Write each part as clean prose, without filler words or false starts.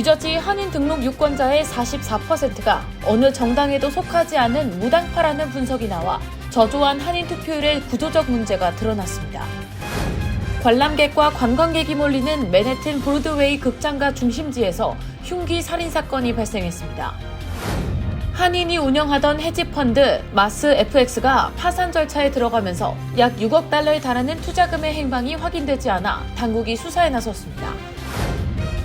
뉴저지 한인 등록 유권자의 44%가 어느 정당에도 속하지 않은 무당파라는 분석이 나와 저조한 한인 투표율의 구조적 문제가 드러났습니다. 관람객과 관광객이 몰리는 맨해튼 브로드웨이 극장가 중심지에서 흉기 살인 사건이 발생했습니다. 한인이 운영하던 헤지펀드 마스 FX가 파산 절차에 들어가면서 약 6억 달러에 달하는 투자금의 행방이 확인되지 않아 당국이 수사에 나섰습니다.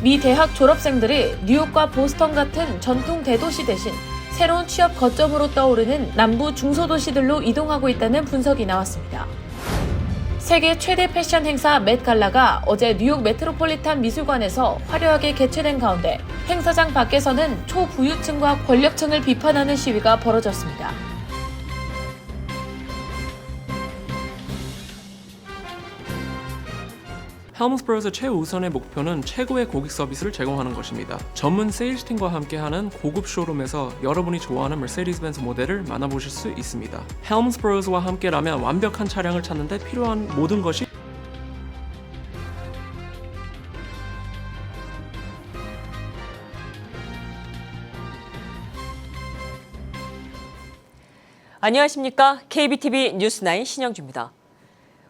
미 대학 졸업생들이 뉴욕과 보스턴 같은 전통 대도시 대신 새로운 취업 거점으로 떠오르는 남부 중소도시들로 이동하고 있다는 분석이 나왔습니다. 세계 최대 패션 행사 맷갈라가 어제 뉴욕 메트로폴리탄 미술관에서 화려하게 개최된 가운데 행사장 밖에서는 초부유층과 권력층을 비판하는 시위가 벌어졌습니다. 헬문스버그의 최우선의 목표는 최고의 고객 서비스를 제공하는 것입니다. 전문 세일즈팀과 함께하는 고급 쇼룸에서 여러분이 좋아하는 머세디스 벤츠 모델을 만나보실 수 있습니다. 헬문스버그와 함께라면 완벽한 차량을 찾는데 필요한 모든 것이 안녕하십니까? KBTV 뉴스9 신영주입니다.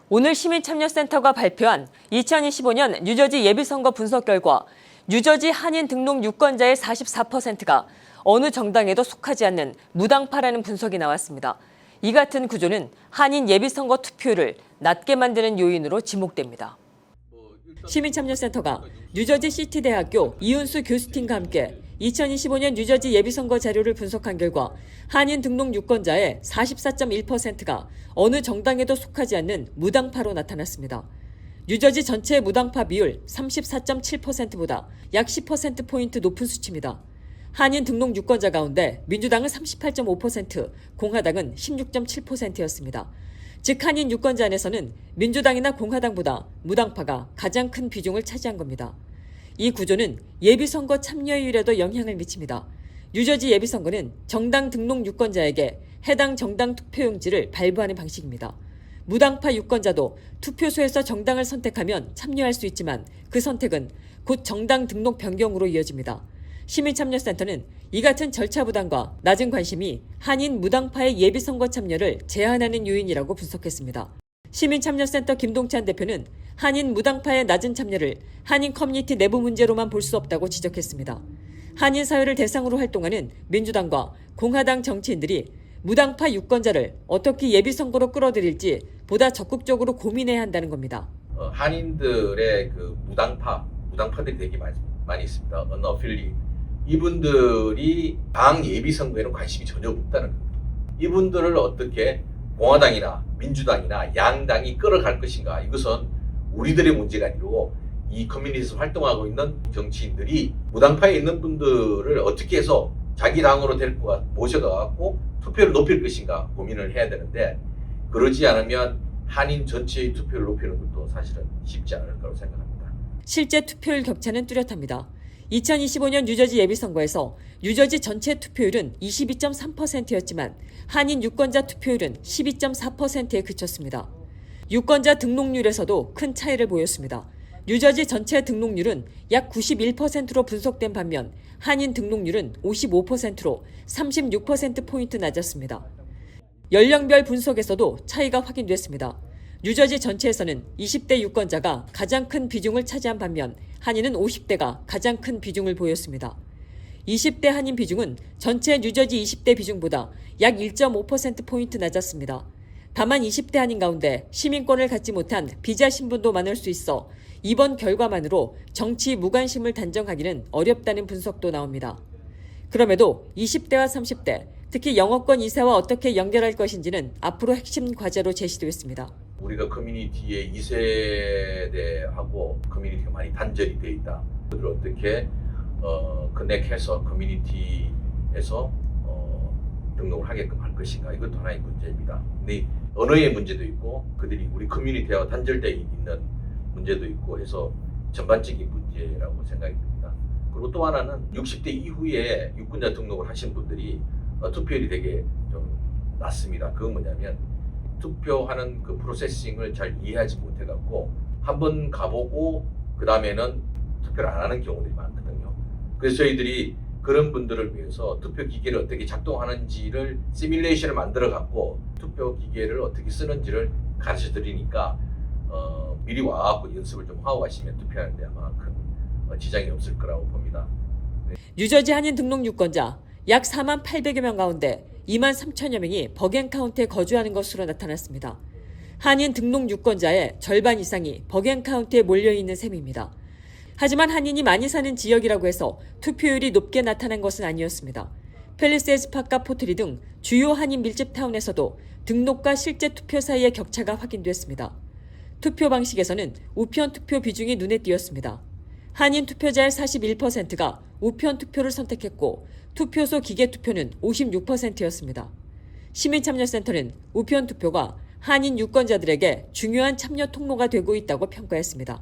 오늘 시민참여센터가 발표한 2025년 뉴저지 예비선거 분석 결과 뉴저지 한인 등록 유권자의 44%가 어느 정당에도 속하지 않는 무당파라는 분석이 나왔습니다. 이 같은 구조는 한인 예비선거 투표율을 낮게 만드는 요인으로 지목됩니다. 시민참여센터가 뉴저지 시티대학교 이윤수 교수팀과 함께 2025년 뉴저지 예비선거 자료를 분석한 결과 한인 등록 유권자의 44.1%가 어느 정당에도 속하지 않는 무당파로 나타났습니다. 뉴저지 전체 무당파 비율 34.7%보다 약 10%포인트 높은 수치입니다. 한인 등록 유권자 가운데 민주당은 38.5%, 공화당은 16.7%였습니다. 즉 한인 유권자 안에서는 민주당이나 공화당보다 무당파가 가장 큰 비중을 차지한 겁니다. 이 구조는 예비선거 참여율에도 영향을 미칩니다. 뉴저지 예비선거는 정당 등록 유권자에게 해당 정당 투표용지를 발부하는 방식입니다. 무당파 유권자도 투표소에서 정당을 선택하면 참여할 수 있지만 그 선택은 곧 정당 등록 변경으로 이어집니다. 시민참여센터는 이 같은 절차 부담과 낮은 관심이 한인 무당파의 예비선거 참여를 제한하는 요인이라고 분석했습니다. 시민참여센터 김동찬 대표는 한인 무당파의 낮은 참여를 한인 커뮤니티 내부 문제로만 볼 수 없다고 지적했습니다. 한인 사회를 대상으로 활동하는 민주당과 공화당 정치인들이 무당파 유권자를 어떻게 예비선거로 끌어들일지 보다 적극적으로 고민해야 한다는 겁니다. 한인들의 그 무당파들이 되게 많이 있습니다. 언어필리. 이분들이 당 예비선거에는 관심이 전혀 없다는 겁니다. 이분들을 어떻게 공화당이나 민주당이나 양당이 끌어갈 것인가, 이것은 우리들의 문제가 아니고 이 커뮤니티에서 활동하고 있는 정치인들이 무당파에 있는 분들을 어떻게 해서 자기 당으로 데리고 모셔가고 투표를 높일 것인가 고민을 해야 되는데, 그러지 않으면 한인 전체의 투표를 높이는 것도 사실은 쉽지 않을 거라고 생각합니다. 실제 투표율 격차는 뚜렷합니다. 2025년 뉴저지 예비선거에서 뉴저지 전체 투표율은 22.3%였지만 한인 유권자 투표율은 12.4%에 그쳤습니다. 유권자 등록률에서도 큰 차이를 보였습니다. 뉴저지 전체 등록률은 약 91%로 분석된 반면 한인 등록률은 55%로 36%포인트 낮았습니다. 연령별 분석에서도 차이가 확인됐습니다. 뉴저지 전체에서는 20대 유권자가 가장 큰 비중을 차지한 반면 한인은 50대가 가장 큰 비중을 보였습니다. 20대 한인 비중은 전체 뉴저지 20대 비중보다 약 1.5%포인트 낮았습니다. 다만 20대 한인 가운데 시민권을 갖지 못한 비자 신분도 많을 수 있어 이번 결과만으로 정치 무관심을 단정하기는 어렵다는 분석도 나옵니다. 그럼에도 20대와 30대, 특히 영어권 2세와 어떻게 연결할 것인지는 앞으로 핵심 과제로 제시되었습니다. 우리가 커뮤니티의 2세대하고 커뮤니티가 많이 단절이 되어 있다. 그들을 어떻게 커넥해서 커뮤니티에서 등록을 하게끔 할 것인가, 이것도 하나의 문제입니다. 근데 언어의 문제도 있고 그들이 우리 커뮤니티와 단절되어 있는 문제도 있고 해서 전반적인 문제라고 생각이 듭니다. 그리고 또 하나는 60대 이후에 유권자 등록을 하신 분들이 투표율이 되게 좀 낮습니다. 그건 뭐냐면 투표하는 그 프로세싱을 잘 이해하지 못해갖고 한번 가보고 그 다음에는 투표를 안 하는 경우들이 많거든요. 그래서 저희들이 그런 분들을 위해서 투표 기계를 어떻게 작동하는지를 시뮬레이션을 만들어 갖고 투표 기계를 어떻게 쓰는지를 가르쳐 드리니까 미리 와갖고 연습을 좀 하고 가시면 투표하는데 아마 큰 지장이 없을 거라고 봅니다. 뉴저지 한인 등록 유권자 약 4만 800여 명 가운데 2만 3천여 명이 버겐카운티에 거주하는 것으로 나타났습니다. 한인 등록 유권자의 절반 이상이 버겐카운티에 몰려있는 셈입니다. 하지만 한인이 많이 사는 지역이라고 해서 투표율이 높게 나타난 것은 아니었습니다. 펠리세이드 파크와 포트리 등 주요 한인 밀집 타운에서도 등록과 실제 투표 사이의 격차가 확인됐습니다. 투표 방식에서는 우편 투표 비중이 눈에 띄었습니다. 한인 투표자의 41%가 우편 투표를 선택했고 투표소 기계 투표는 56%였습니다. 시민참여센터는 우편 투표가 한인 유권자들에게 중요한 참여 통로가 되고 있다고 평가했습니다.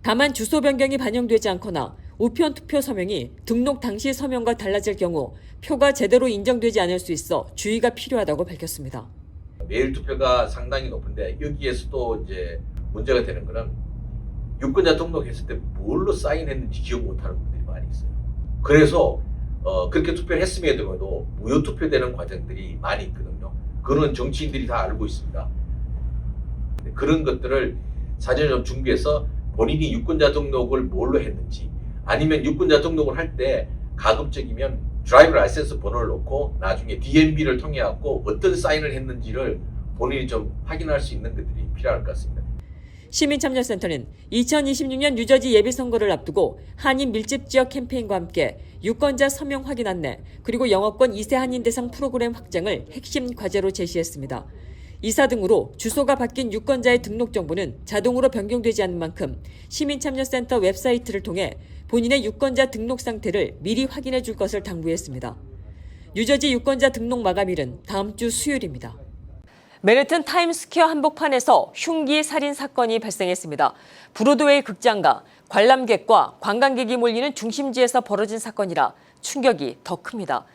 다만 주소 변경이 반영되지 않거나 우편 투표 서명이 등록 당시 서명과 달라질 경우 표가 제대로 인정되지 않을 수 있어 주의가 필요하다고 밝혔습니다. 메일 투표가 상당히 높은데 여기에서도 이제 문제가 되는 거는 유권자 등록했을 때 뭘로 사인했는지 기억 못하는 분들이 많이 있어요. 그래서 그렇게 투표를 했음에도 무효 투표되는 과정들이 많이 있거든요. 그거는 정치인들이 다 알고 있습니다. 그런 것들을 사전에 좀 준비해서 본인이 유권자 등록을 뭘로 했는지 아니면 유권자 등록을 할 때 가급적이면 드라이버 라이센스 번호를 넣고 나중에 DMV를 통해 갖고 어떤 사인을 했는지를 본인이 좀 확인할 수 있는 것들이 필요할 것 같습니다. 시민참여센터는 2026년 뉴저지 예비선거를 앞두고 한인 밀집 지역 캠페인과 함께 유권자 서명 확인 안내 그리고 영어권 2세 한인 대상 프로그램 확장을 핵심 과제로 제시했습니다. 이사 등으로 주소가 바뀐 유권자의 등록 정보는 자동으로 변경되지 않는 만큼 시민참여센터 웹사이트를 통해 본인의 유권자 등록 상태를 미리 확인해 줄 것을 당부했습니다. 뉴저지 유권자 등록 마감일은 다음 주 수요일입니다. 맨해튼 타임스퀘어 한복판에서 흉기 살인 사건이 발생했습니다. 브로드웨이 극장가, 관람객과 관광객이 몰리는 중심지에서 벌어진 사건이라 충격이 더 큽니다.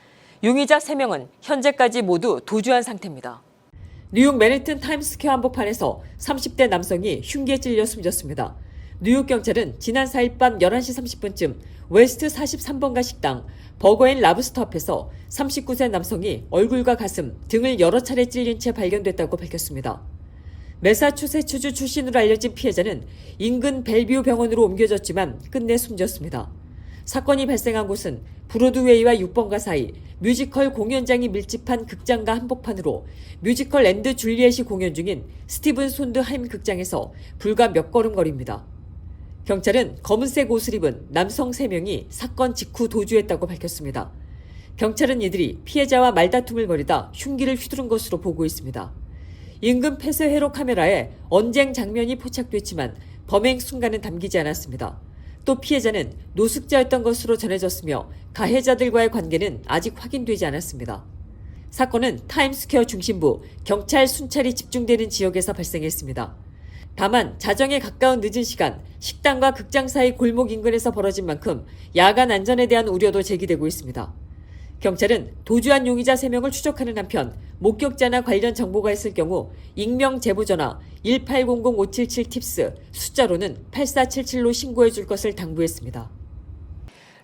용의자 3명은 현재까지 모두 도주한 상태입니다. 뉴욕 맨해튼 타임스퀘어 한복판에서 30대 남성이 흉기에 찔려 숨졌습니다. 뉴욕 경찰은 지난 4일 밤 11시 30분쯤 웨스트 43번가 식당 버거앤 랍스터 앞에서 39세 남성이 얼굴과 가슴, 등을 여러 차례 찔린 채 발견됐다고 밝혔습니다. 매사추세츠주 출신으로 알려진 피해자는 인근 벨뷰 병원으로 옮겨졌지만 끝내 숨졌습니다. 사건이 발생한 곳은 브로드웨이와 6번가 사이 뮤지컬 공연장이 밀집한 극장가 한복판으로 뮤지컬 앤드 줄리엣이 공연 중인 스티븐 손드하임 극장에서 불과 몇 걸음 거리입니다. 경찰은 검은색 옷을 입은 남성 3명이 사건 직후 도주했다고 밝혔습니다. 경찰은 이들이 피해자와 말다툼을 벌이다 흉기를 휘두른 것으로 보고 있습니다. 인근 폐쇄 회로 카메라에 언쟁 장면이 포착됐지만 범행 순간은 담기지 않았습니다. 또 피해자는 노숙자였던 것으로 전해졌으며 가해자들과의 관계는 아직 확인되지 않았습니다. 사건은 타임스퀘어 중심부 경찰 순찰이 집중되는 지역에서 발생했습니다. 다만 자정에 가까운 늦은 시간 식당과 극장 사이 골목 인근에서 벌어진 만큼 야간 안전에 대한 우려도 제기되고 있습니다. 경찰은 도주한 용의자 3명을 추적하는 한편 목격자나 관련 정보가 있을 경우 익명 제보전화 1800-577-TIPS 숫자로는 8477로 신고해 줄 것을 당부했습니다.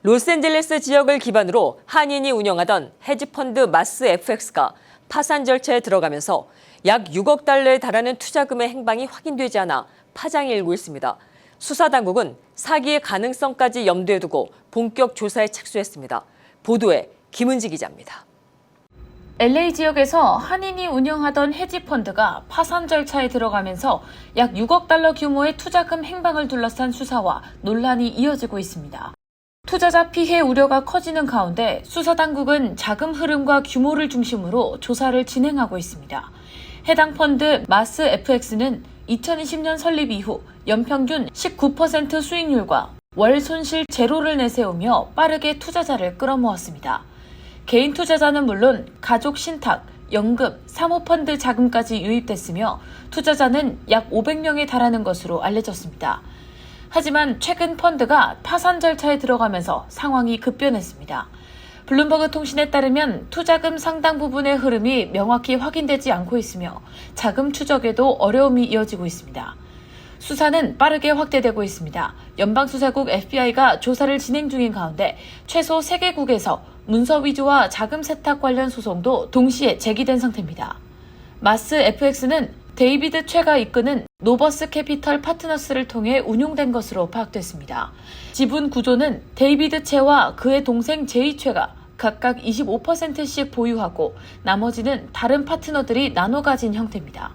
로스앤젤레스 지역을 기반으로 한인이 운영하던 헤지펀드 마스 FX가 파산 절차에 들어가면서 약 6억 달러에 달하는 투자금의 행방이 확인되지 않아 파장이 일고 있습니다. 수사당국은 사기의 가능성까지 염두에 두고 본격 조사에 착수했습니다. 보도에 김은지 기자입니다. LA 지역에서 한인이 운영하던 헤지펀드가 파산 절차에 들어가면서 약 6억 달러 규모의 투자금 행방을 둘러싼 수사와 논란이 이어지고 있습니다. 투자자 피해 우려가 커지는 가운데 수사당국은 자금 흐름과 규모를 중심으로 조사를 진행하고 있습니다. 해당 펀드 마스 FX는 2020년 설립 이후 연평균 19% 수익률과 월 손실 제로를 내세우며 빠르게 투자자를 끌어모았습니다. 개인 투자자는 물론 가족 신탁, 연금, 사모펀드 자금까지 유입됐으며 투자자는 약 500명에 달하는 것으로 알려졌습니다. 하지만 최근 펀드가 파산 절차에 들어가면서 상황이 급변했습니다. 블룸버그 통신에 따르면 투자금 상당 부분의 흐름이 명확히 확인되지 않고 있으며 자금 추적에도 어려움이 이어지고 있습니다. 수사는 빠르게 확대되고 있습니다. 연방수사국 FBI가 조사를 진행 중인 가운데 최소 3개국에서 문서 위조와 자금 세탁 관련 소송도 동시에 제기된 상태입니다. 마스 FX는 데이비드 최가 이끄는 노버스 캐피털 파트너스를 통해 운용된 것으로 파악됐습니다. 지분 구조는 데이비드 최와 그의 동생 제이 최가 각각 25%씩 보유하고 나머지는 다른 파트너들이 나눠 가진 형태입니다.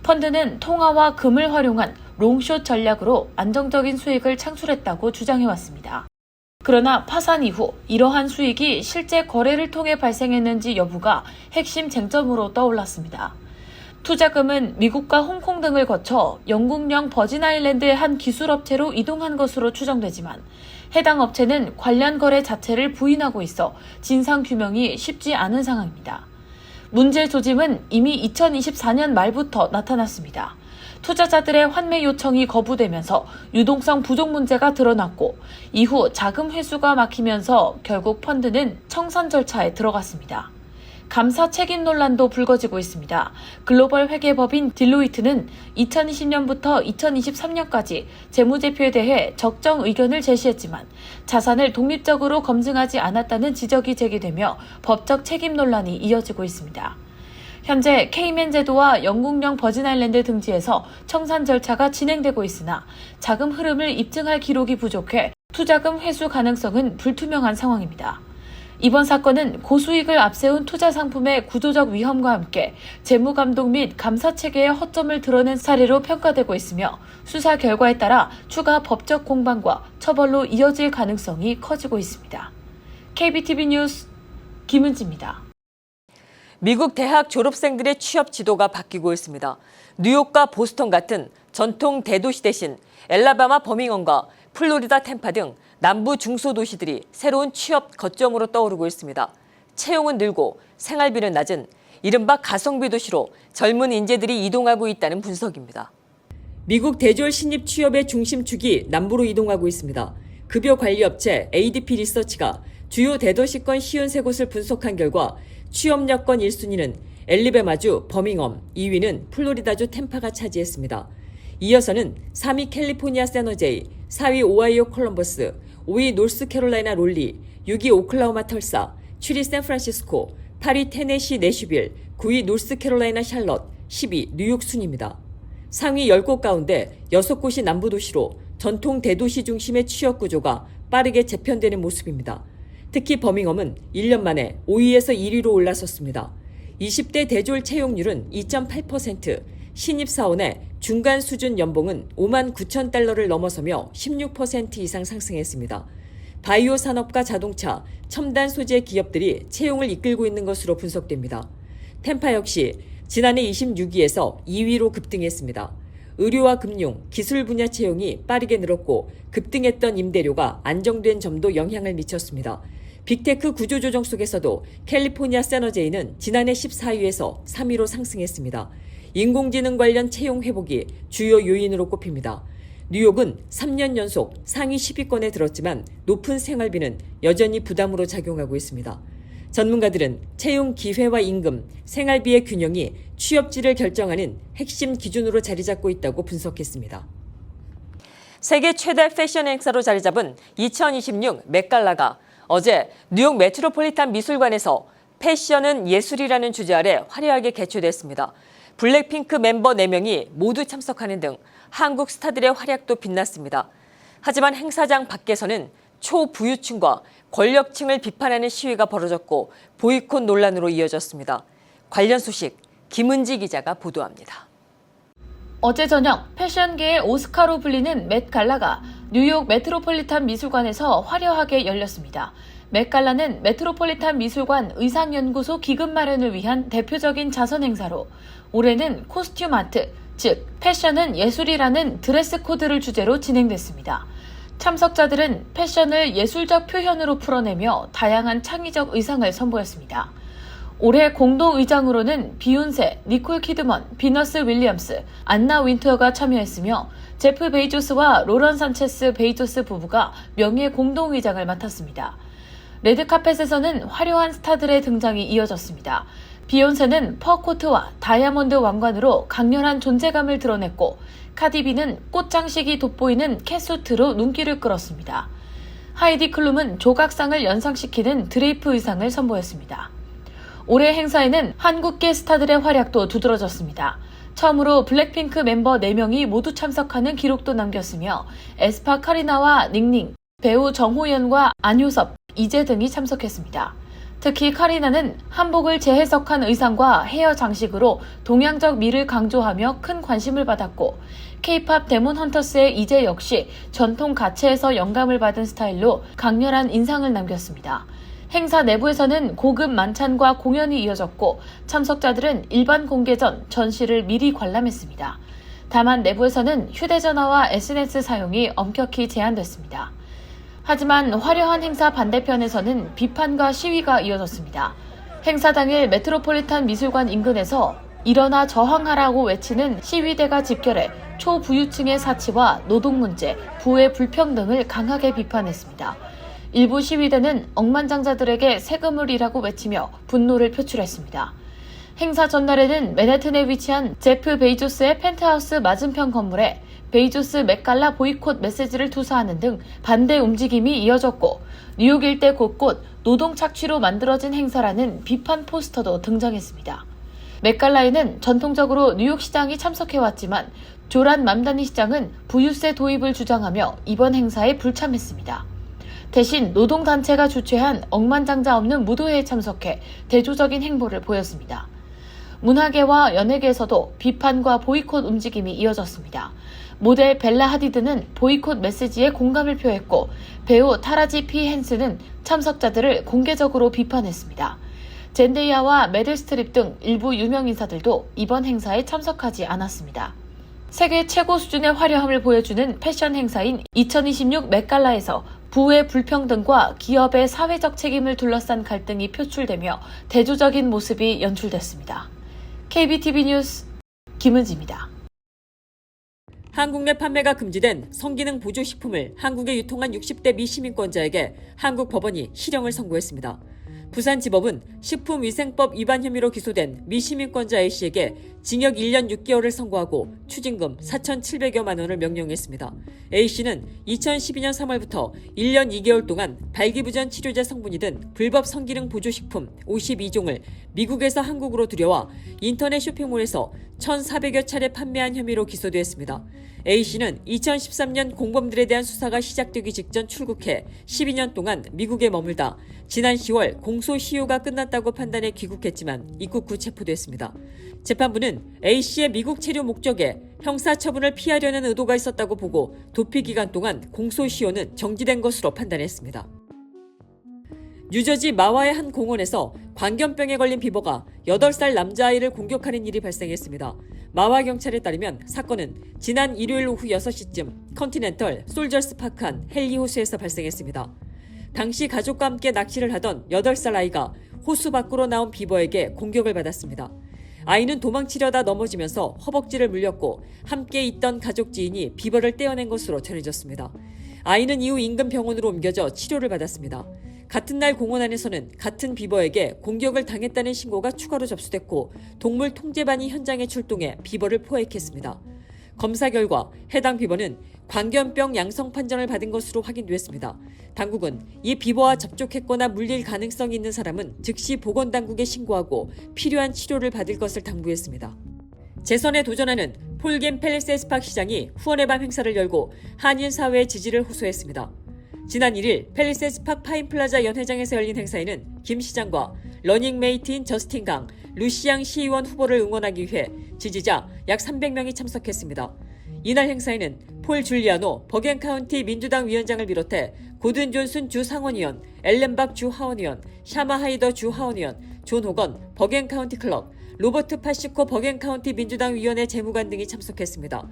펀드는 통화와 금을 활용한 롱숏 전략으로 안정적인 수익을 창출했다고 주장해왔습니다. 그러나 파산 이후 이러한 수익이 실제 거래를 통해 발생했는지 여부가 핵심 쟁점으로 떠올랐습니다. 투자금은 미국과 홍콩 등을 거쳐 영국령 버진아일랜드의 한 기술업체로 이동한 것으로 추정되지만 해당 업체는 관련 거래 자체를 부인하고 있어 진상규명이 쉽지 않은 상황입니다. 문제 조짐은 이미 2024년 말부터 나타났습니다. 투자자들의 환매 요청이 거부되면서 유동성 부족 문제가 드러났고 이후 자금 회수가 막히면서 결국 펀드는 청산 절차에 들어갔습니다. 감사 책임 논란도 불거지고 있습니다. 글로벌 회계법인 딜로이트는 2020년부터 2023년까지 재무제표에 대해 적정 의견을 제시했지만 자산을 독립적으로 검증하지 않았다는 지적이 제기되며 법적 책임 논란이 이어지고 있습니다. 현재 케이맨 제도와 영국령 버진아일랜드 등지에서 청산 절차가 진행되고 있으나 자금 흐름을 입증할 기록이 부족해 투자금 회수 가능성은 불투명한 상황입니다. 이번 사건은 고수익을 앞세운 투자 상품의 구조적 위험과 함께 재무감독 및 감사 체계의 허점을 드러낸 사례로 평가되고 있으며 수사 결과에 따라 추가 법적 공방과 처벌로 이어질 가능성이 커지고 있습니다. KBTV 뉴스 김은지입니다. 미국 대학 졸업생들의 취업 지도가 바뀌고 있습니다. 뉴욕과 보스턴 같은 전통 대도시 대신 엘라바마 버밍엄과 플로리다 템파 등 남부 중소도시들이 새로운 취업 거점으로 떠오르고 있습니다. 채용은 늘고 생활비는 낮은 이른바 가성비 도시로 젊은 인재들이 이동하고 있다는 분석입니다. 미국 대졸 신입 취업의 중심축이 남부로 이동하고 있습니다. 급여 관리 업체 ADP 리서치가 주요 대도시권 53곳을 분석한 결과 취업 여건 1순위는 엘리베마주 버밍엄, 2위는 플로리다주 템파가 차지했습니다. 이어서는 3위 캘리포니아 샌호제이, 4위 오하이오 콜럼버스, 5위 노스캐롤라이나 롤리, 6위 오클라호마 털사, 7위 샌프란시스코, 8위 테네시 내슈빌, 9위 노스캐롤라이나 샬럿, 10위 뉴욕 순입니다. 상위 10곳 가운데 6곳이 남부도시로 전통 대도시 중심의 취업 구조가 빠르게 재편되는 모습입니다. 특히 버밍엄은 1년 만에 5위에서 1위로 올라섰습니다. 20대 대졸 채용률은 2.8%, 신입사원의 중간 수준 연봉은 5만 9천 달러를 넘어서며 16% 이상 상승했습니다. 바이오 산업과 자동차, 첨단 소재 기업들이 채용을 이끌고 있는 것으로 분석됩니다. 템파 역시 지난해 26위에서 2위로 급등했습니다. 의료와 금융, 기술 분야 채용이 빠르게 늘었고 급등했던 임대료가 안정된 점도 영향을 미쳤습니다. 빅테크 구조조정 속에서도 캘리포니아 샌호제이는 지난해 14위에서 3위로 상승했습니다. 인공지능 관련 채용 회복이 주요 요인으로 꼽힙니다. 뉴욕은 3년 연속 상위 10위권에 들었지만 높은 생활비는 여전히 부담으로 작용하고 있습니다. 전문가들은 채용 기회와 임금, 생활비의 균형이 취업지를 결정하는 핵심 기준으로 자리 잡고 있다고 분석했습니다. 세계 최대 패션 행사로 자리 잡은 2026 맷갈라가 어제 뉴욕 메트로폴리탄 미술관에서 패션은 예술이라는 주제 아래 화려하게 개최됐습니다. 블랙핑크 멤버 4명이 모두 참석하는 등 한국 스타들의 활약도 빛났습니다. 하지만 행사장 밖에서는 초부유층과 권력층을 비판하는 시위가 벌어졌고 보이콧 논란으로 이어졌습니다. 관련 소식 김은지 기자가 보도합니다. 어제 저녁 패션계의 오스카로 불리는 맷갈라가 뉴욕 메트로폴리탄 미술관에서 화려하게 열렸습니다. 맷갈라는 메트로폴리탄 미술관 의상연구소 기금 마련을 위한 대표적인 자선 행사로 올해는 코스튬 아트, 즉 패션은 예술이라는 드레스 코드를 주제로 진행됐습니다. 참석자들은 패션을 예술적 표현으로 풀어내며 다양한 창의적 의상을 선보였습니다. 올해 공동의장으로는 비욘세, 니콜 키드먼, 비너스 윌리엄스, 안나 윈터가 참여했으며 제프 베이조스와 로런 산체스 베이조스 부부가 명예 공동의장을 맡았습니다. 레드카펫에서는 화려한 스타들의 등장이 이어졌습니다. 비욘세는 퍼코트와 다이아몬드 왕관으로 강렬한 존재감을 드러냈고 카디비는 꽃장식이 돋보이는 캣수트로 눈길을 끌었습니다. 하이디 클룸은 조각상을 연상시키는 드레이프 의상을 선보였습니다. 올해 행사에는 한국계 스타들의 활약도 두드러졌습니다. 처음으로 블랙핑크 멤버 4명이 모두 참석하는 기록도 남겼으며 에스파 카리나와 닝닝, 배우 정호연과 안효섭, 이재 등이 참석했습니다. 특히 카리나는 한복을 재해석한 의상과 헤어 장식으로 동양적 미를 강조하며 큰 관심을 받았고 K-팝 데몬 헌터스의 이재 역시 전통 가채에서 영감을 받은 스타일로 강렬한 인상을 남겼습니다. 행사 내부에서는 고급 만찬과 공연이 이어졌고 참석자들은 일반 공개 전 전시를 미리 관람했습니다. 다만 내부에서는 휴대전화와 SNS 사용이 엄격히 제한됐습니다. 하지만 화려한 행사 반대편에서는 비판과 시위가 이어졌습니다. 행사 당일 메트로폴리탄 미술관 인근에서 일어나 저항하라고 외치는 시위대가 집결해 초부유층의 사치와 노동 문제, 부의 불평등을 강하게 비판했습니다. 일부 시위대는 억만장자들에게 세금을 이라고 외치며 분노를 표출했습니다. 행사 전날에는 맨해튼에 위치한 제프 베이조스의 펜트하우스 맞은편 건물에 베이조스 맥갈라 보이콧 메시지를 투사하는 등 반대 움직임이 이어졌고 뉴욕 일대 곳곳 노동 착취로 만들어진 행사라는 비판 포스터도 등장했습니다. 맥갈라에는 전통적으로 뉴욕 시장이 참석해왔지만 조란 맘다니 시장은 부유세 도입을 주장하며 이번 행사에 불참했습니다. 대신 노동단체가 주최한 억만장자 없는 무도회에 참석해 대조적인 행보를 보였습니다. 문화계와 연예계에서도 비판과 보이콧 움직임이 이어졌습니다. 모델 벨라 하디드는 보이콧 메시지에 공감을 표했고 배우 타라지 피 헨스는 참석자들을 공개적으로 비판했습니다. 젠데이아와 메릴 스트립 등 일부 유명 인사들도 이번 행사에 참석하지 않았습니다. 세계 최고 수준의 화려함을 보여주는 패션 행사인 2026 맥갈라에서 부의 불평등과 기업의 사회적 책임을 둘러싼 갈등이 표출되며 대조적인 모습이 연출됐습니다. KBTV 뉴스 김은지입니다. 한국 내 판매가 금지된 성기능 보조식품을 한국에 유통한 60대 미시민권자에게 한국 법원이 실형을 선고했습니다. 부산지법은 식품위생법 위반 혐의로 기소된 미시민권자 A씨에게 징역 1년 6개월을 선고하고 추징금 4,700여만 원을 명령했습니다. A씨는 2012년 3월부터 1년 2개월 동안 발기부전 치료제 성분이 든 불법 성기능 보조식품 52종을 미국에서 한국으로 들여와 인터넷 쇼핑몰에서 1,400여 차례 판매한 혐의로 기소되었습니다. A씨는 2013년 공범들에 대한 수사가 시작되기 직전 출국해 12년 동안 미국에 머물다 지난 10월 공소시효가 끝났다고 판단해 귀국했지만 입국 후 체포됐습니다. 재판부는 A씨의 미국 체류 목적에 형사처분을 피하려는 의도가 있었다고 보고 도피 기간 동안 공소시효는 정지된 것으로 판단했습니다. 뉴저지 마와의 한 공원에서 광견병에 걸린 비버가 8살 남자아이를 공격하는 일이 발생했습니다. 마와 경찰에 따르면 사건은 지난 일요일 오후 6시쯤 컨티넨털 솔저스 파크 안 헨리 호수에서 발생했습니다. 당시 가족과 함께 낚시를 하던 8살 아이가 호수 밖으로 나온 비버에게 공격을 받았습니다. 아이는 도망치려다 넘어지면서 허벅지를 물렸고 함께 있던 가족 지인이 비버를 떼어낸 것으로 전해졌습니다. 아이는 이후 인근 병원으로 옮겨져 치료를 받았습니다. 같은 날 공원 안에서는 같은 비버에게 공격을 당했다는 신고가 추가로 접수됐고 동물 통제반이 현장에 출동해 비버를 포획했습니다. 검사 결과 해당 비버는 광견병 양성 판정을 받은 것으로 확인됐습니다. 당국은 이 비버와 접촉했거나 물릴 가능성이 있는 사람은 즉시 보건당국에 신고하고 필요한 치료를 받을 것을 당부했습니다. 재선에 도전하는 폴김 팰리세이스 시장이 후원의 밤 행사를 열고 한인 사회의 지지를 호소했습니다. 지난 1일 팰리세이스 파인플라자 연회장에서 열린 행사에는 김 시장과 러닝메이트인 저스틴 강, 루시앙 시의원 후보를 응원하기 위해 지지자 약 300명이 참석했습니다. 이날 행사에는 폴 줄리아노 버겐카운티 민주당 위원장을 비롯해 고든 존슨 주 상원의원, 엘렌박 주 하원의원, 샤마 하이더 주 하원의원, 존 호건 버겐카운티 클럽, 로버트 파시코 버겐카운티 민주당 위원회 재무관 등이 참석했습니다.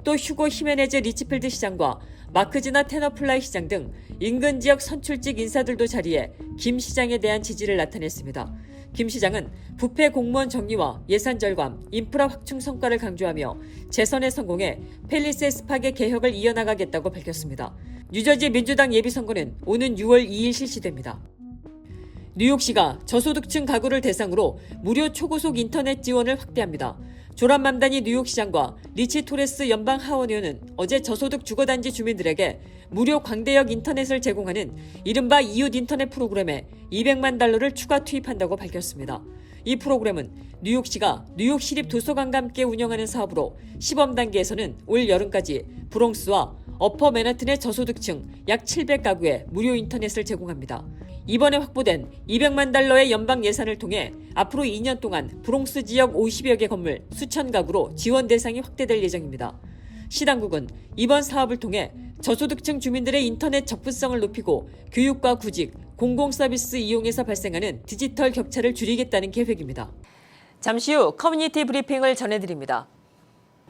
또 휴고 히메네즈 리치필드 시장과 마크지나 테너플라이 시장 등 인근 지역 선출직 인사들도 자리해 김 시장에 대한 지지를 나타냈습니다. 김 시장은 부패 공무원 정리와 예산 절감, 인프라 확충 성과를 강조하며 재선에 성공해 팰리세이스 파크의 개혁을 이어나가겠다고 밝혔습니다. 뉴저지 민주당 예비선거는 오는 6월 2일 실시됩니다. 뉴욕시가 저소득층 가구를 대상으로 무료 초고속 인터넷 지원을 확대합니다. 조란 맘다니 뉴욕시장과 리치 토레스 연방 하원의원은 어제 저소득 주거단지 주민들에게 무료 광대역 인터넷을 제공하는 이른바 이웃 인터넷 프로그램에 $200만 달러를 추가 투입한다고 밝혔습니다. 이 프로그램은 뉴욕시가 뉴욕 시립 도서관과 함께 운영하는 사업으로 시범 단계에서는 올 여름까지 브롱스와 어퍼 맨하튼의 저소득층 약 700가구에 무료 인터넷을 제공합니다. 이번에 확보된 $200만 달러의 연방 예산을 통해 앞으로 2년 동안 브롱스 지역 50여 개 건물 수천 가구로 지원 대상이 확대될 예정입니다. 시 당국은 이번 사업을 통해 저소득층 주민들의 인터넷 접근성을 높이고 교육과 구직, 공공 서비스 이용에서 발생하는 디지털 격차를 줄이겠다는 계획입니다. 잠시 후 커뮤니티 브리핑을 전해드립니다.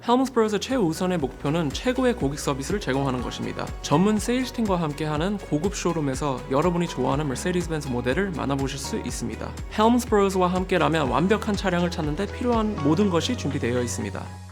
헬մ스버그의 최우선의 목표는 최고의 고객 서비스를 제공하는 것입니다. 전문 세일즈팀과 함께하는 고급 쇼룸에서 여러분이 좋아하는 머세디스-벤츠 모델을 만나보실 수 있습니다. 헬մ스버그와 함께라면 완벽한 차량을 찾는 데 필요한 모든 것이 준비되어 있습니다.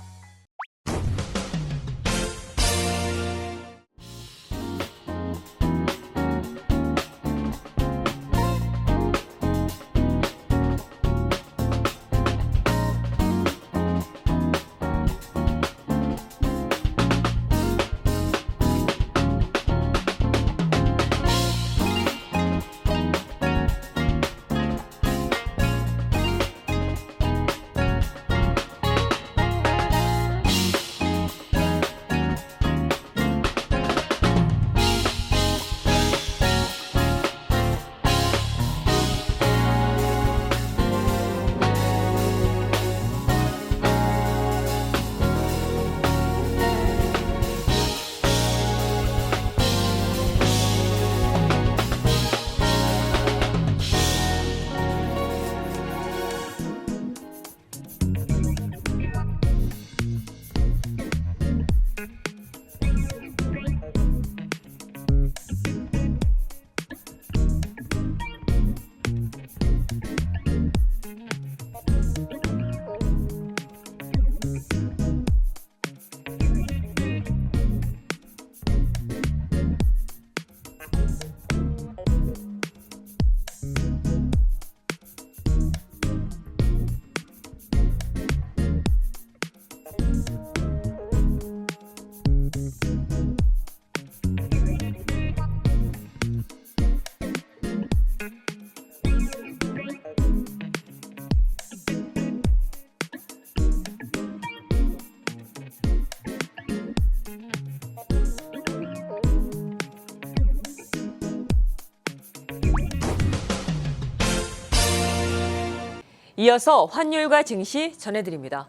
이어서 환율과 증시 전해드립니다.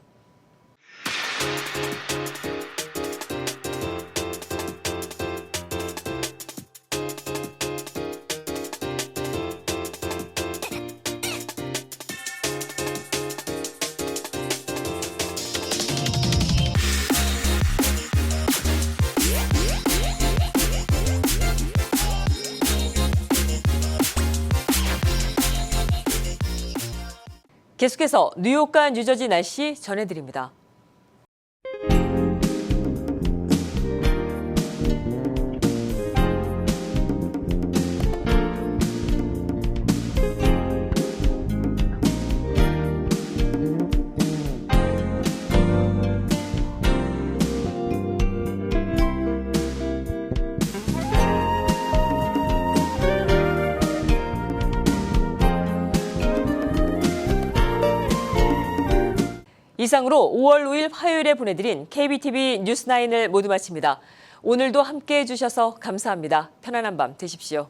계속해서 뉴욕과 뉴저지 날씨 전해드립니다. 이상으로 5월 5일 화요일에 보내드린 KBTV 뉴스9을 모두 마칩니다. 오늘도 함께해 주셔서 감사합니다. 편안한 밤 되십시오.